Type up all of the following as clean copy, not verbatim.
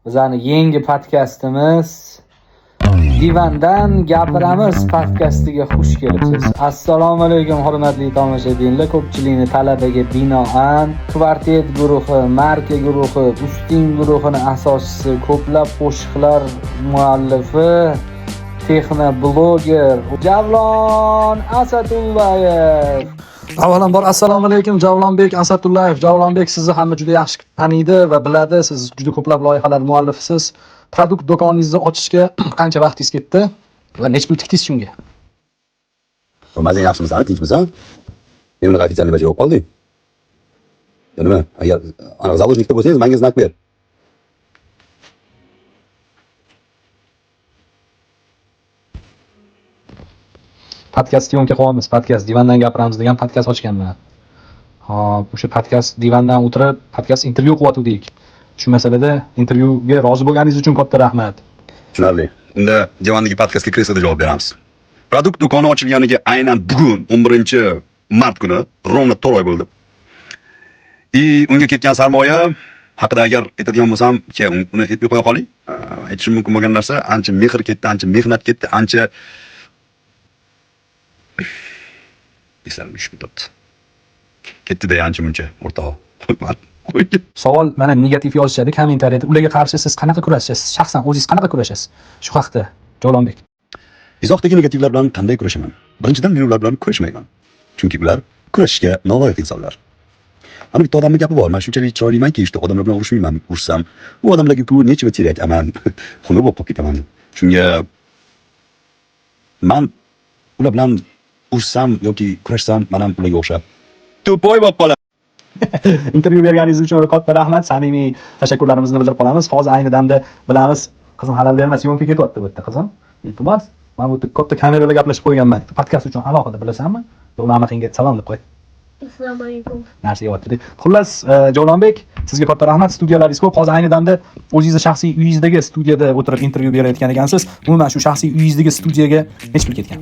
Bizning yangi podkastimiz Divandan gapiramiz podkastiga xush kelibsiz. Assalomu alaykum hurmatli tomoshabinlar. Ko'pchilikni talabiga binoan Kvartet guruhi, Marka guruhi, Ustin guruhining asoschisi, ko'plab qo'shiqlar muallifi, texno bloger Javlon Asadullayev. Avvalambor assalomu alaykum Javlonbek Asadullayev. Javlonbek sizni hamma juda yaxshi taniydi va biladi. Siz juda ko'plab loyihalar muallifisiz. Produkt do'koningizni ochishga qancha vaqtingiz ketdi va necha pul tikdingiz shunga? Mazang yaxshimisan, tinchmisan? Men uni ofitsialniy bajarib qoldim. Nima? Agar aniq zaложникda bo'lsangiz, menga znak ber. Podkast syomka qilyapmiz. Podkast Divandan gapiramiz degan podkast ochganman. Hop, o'sha podkast Divandan o'tirib, podkast intervyu qilyotgandik. Shu masalada intervyuga rozi bo'lganingiz uchun katta rahmat. Tushunarli. Unda Divandagi podkastga kreslada javob beramiz. Produkt do'koni ochilganiga aynan bugun 11-mart kuni ровно 4 oy bo'ldi. Unga ketgan sarmoya haqida agar aytadigan bo'lsam, uni aytib qo'ya qoling. Aytishim mumkin bo'lgan narsa, ancha mehr ketdi, ancha mehnat ketdi, ancha eslarim tushib ketdi-da ancha muncha o'rtoq. Savol mana negativ yozishadi kommentariyada. Ularga qarshi siz qanaqa kurashasiz? Shaxsan o'zingiz qanaqa kurashasiz? Shu haqda Javlonbek. Izohdagi negativlar bilan qanday kurashaman? Birinchidan men ular bilan kurashmayman. Chunki ular kurashishga noloyiq insonlar. Mana bitta odamning gapi bor. Men shunchalik chiroylimanki, işte odamlar bilan urushmayman. Urushsam, bu odamlarga ku nechva kerak aman. Xunuk bo'lib qolib ketaman. Shunga men ular bilan urushsam yoki kurashsam, men ham ularga o'xshab to'poy bo'lib qolaman. Intervyu berganingiz uchun katta rahmat, samimiy tashakkurlarimizni bildirib qolamiz. Hozir ayni damda bilamiz, qizim halolda emas, syomka ketyapti bu yerda qizim. Iltimos, men bu yerda katta kameralar gaplashib qo'yganman. Podkast uchun alohida bilasanmi? Ma'maxinga salom deb qo'y. Assalomu alaykum. Narsa yeyapti. Xullas, Javlonbek, sizga katta rahmat. Studiyalaringiz ko'p. Hozir ayni damda o'zingizni shaxsiy uyingizdagi studiyada o'tirib intervyu berayotgan ekansiz. Umuman shu shaxsiy uyingizdagi studiyaga necha pul ketgan?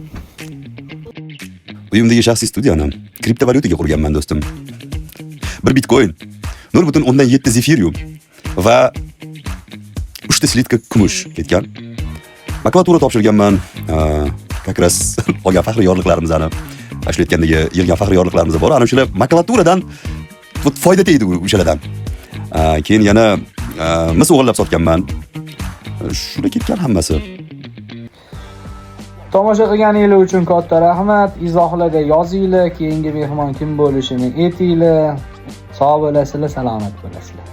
Uyimdagi shaxsiy studiyani kriptovalyutaga qurganman do'stim. 1 bitcoin, 0.7 zefirium va 3 ta slitka kumush ketgan. Makulatura topshirganman. Как раз olgan faxriy yorliqlarimizni ashula aytgandagi yilgan faxriy yorliqlarimiz bor. Ana o'shalar makulaturadan foyda tegdi o'shalardan. Keyin yana mis o'g'irlab sotganman. Shuna ketgan hammasi. Tomosha qilganingiz uchun katta rahmat. Izohlarga yozinglar, keyingi mehmon kim bo'lishini aytinglar. Sog' bo'lasizlar, salomat bo'lasizlar.